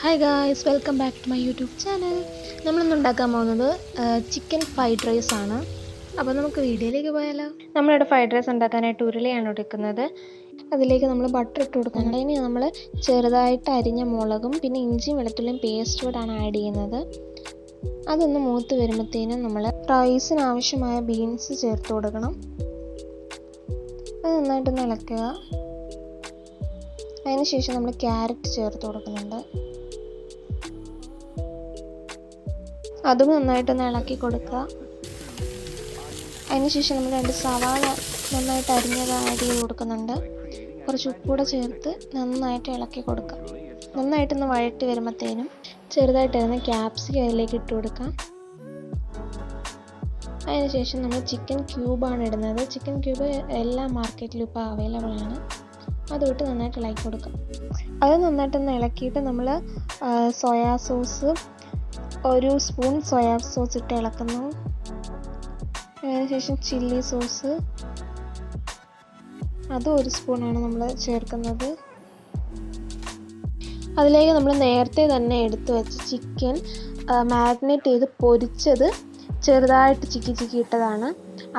Hi guys, welcome back to my YouTube channel. നമ്മളിന്ന് ഉണ്ടാക്കാൻ പോകുന്നത് ചിക്കൻ ഫ്രൈഡ് റൈസ് ആണ്. അപ്പോൾ നമുക്ക് വീഡിയോയിലേക്ക് പോയാലോ. നമ്മളിവിടെ ഫ്രൈഡ് റൈസ് ഉണ്ടാക്കാനായിട്ട് ഉരുളിയാണ് എടുക്കുന്നത്. അതിലേക്ക് നമ്മൾ ബട്ടർ ഇട്ട് കൊടുക്കുന്നുണ്ട്. ഇനി നമ്മൾ ചെറുതായിട്ട് അരിഞ്ഞ മുളകും പിന്നെ ഇഞ്ചിയും വെളുത്തുള്ളിയും പേസ്റ്റ് കൂടാണ് ആഡ് ചെയ്യുന്നത്. അതൊന്ന് മൂത്ത് വരുമ്പോഴത്തേനും നമ്മൾ റൈസിന് ആവശ്യമായ ബീൻസ് ചേർത്ത് കൊടുക്കണം. അത് നന്നായിട്ടൊന്ന് ഇളക്കുക. അതിനുശേഷം നമ്മൾ ക്യാരറ്റ് ചേർത്ത് കൊടുക്കുന്നുണ്ട്. അതും നന്നായിട്ടൊന്ന് ഇളക്കി കൊടുക്കുക. അതിനുശേഷം നമ്മൾ 2 സവാള നന്നായിട്ട് അരിഞ്ഞത് ആഡ് ചെയ്ത് കൊടുക്കുന്നുണ്ട്. കുറച്ച് ഉപ്പൂടെ ചേർത്ത് നന്നായിട്ട് ഇളക്കി കൊടുക്കുക. നന്നായിട്ടൊന്ന് വഴറ്റി വരുമ്പോഴത്തേനും ചെറുതായിട്ടായിരുന്നു ക്യാപ്സിക്കം അതിലേക്ക് ഇട്ട് കൊടുക്കാം. അതിനുശേഷം നമ്മൾ ചിക്കൻ ക്യൂബാണ് ഇടുന്നത്. ചിക്കൻ ക്യൂബ് എല്ലാ മാർക്കറ്റിലും ഇപ്പോൾ അവൈലബിൾ ആണ്. അതുകൊണ്ട് നന്നായിട്ട് ഇളക്കി കൊടുക്കാം. അത് നന്നായിട്ടൊന്ന് ഇളക്കിയിട്ട് നമ്മൾ soya sauce 1 spoon soya sauce ഇട്ട് ഇളക്കുന്നു. അതിനുശേഷം ചില്ലി സോസ് അതും 1 സ്പൂണാണ് നമ്മൾ ചേർക്കുന്നത്. അതിലേക്ക് നമ്മൾ നേരത്തെ തന്നെ എടുത്തു വെച്ച ചിക്കൻ മാരിനേറ്റ് ചെയ്ത് പൊരിച്ചത് ചെറുതായിട്ട് ചിക്കി ഇട്ടതാണ്.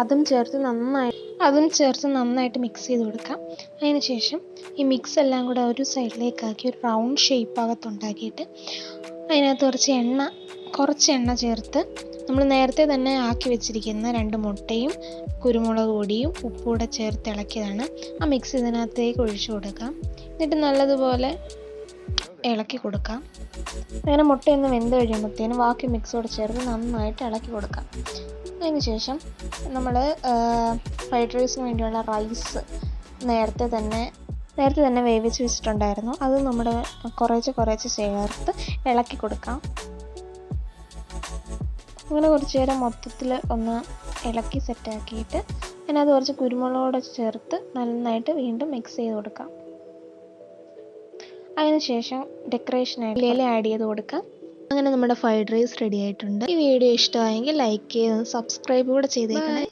അതും ചേർത്ത് നന്നായിട്ട് മിക്സ് ചെയ്ത് കൊടുക്കാം. അതിനുശേഷം ഈ മിക്സ് എല്ലാം കൂടെ ഒരു സൈഡിലേക്കാക്കി ഒരു റൗണ്ട് ഷേപ്പ് ഭാഗത്തുണ്ടാക്കിയിട്ട് അതിനകത്ത് കുറച്ച് എണ്ണ ചേർത്ത് നമ്മൾ നേരത്തെ തന്നെ ആക്കി വെച്ചിരിക്കുന്ന 2 മുട്ടയും കുരുമുളക് പൊടിയും ഉപ്പൂടെ ചേർത്ത് ഇളക്കിയതാണ്. ആ മിക്സ് ഇതിനകത്തേക്ക് ഒഴിച്ചു കൊടുക്കാം. എന്നിട്ട് നല്ലതുപോലെ ഇളക്കി കൊടുക്കാം. അങ്ങനെ മുട്ടയൊന്ന് വെന്ത് കഴിയുമ്പോഴത്തേനും ബാക്കി മിക്സോടെ ചേർത്ത് നന്നായിട്ട് ഇളക്കി കൊടുക്കാം. അതിനുശേഷം നമ്മൾ ഫ്രൈഡ് റൈസിന് വേണ്ടിയുള്ള റൈസ് നേരത്തെ തന്നെ വേവിച്ച് വെച്ചിട്ടുണ്ടായിരുന്നു. അത് നമ്മുടെ കുറേശ്ശെ ചേർത്ത് ഇളക്കി കൊടുക്കാം. അങ്ങനെ കുറച്ച് നേരം മൊത്തത്തിൽ ഒന്ന് ഇളക്കി സെറ്റാക്കിയിട്ട് അതിനകത്ത് കുറച്ച് കുരുമുളകോടെ ചേർത്ത് നന്നായിട്ട് വീണ്ടും മിക്സ് ചെയ്ത് കൊടുക്കാം. അതിനുശേഷം ഡെക്കറേഷനായിട്ട് ഇല ആഡ് ചെയ്ത് കൊടുക്കാം. അങ്ങനെ നമ്മുടെ ഫ്രൈഡ് റൈസ് റെഡി ആയിട്ടുണ്ട്. ഈ വീഡിയോ ഇഷ്ടമായെങ്കിൽ ലൈക്ക് ചെയ്ത് സബ്സ്ക്രൈബ് കൂടെ ചെയ്തേക്കണേ.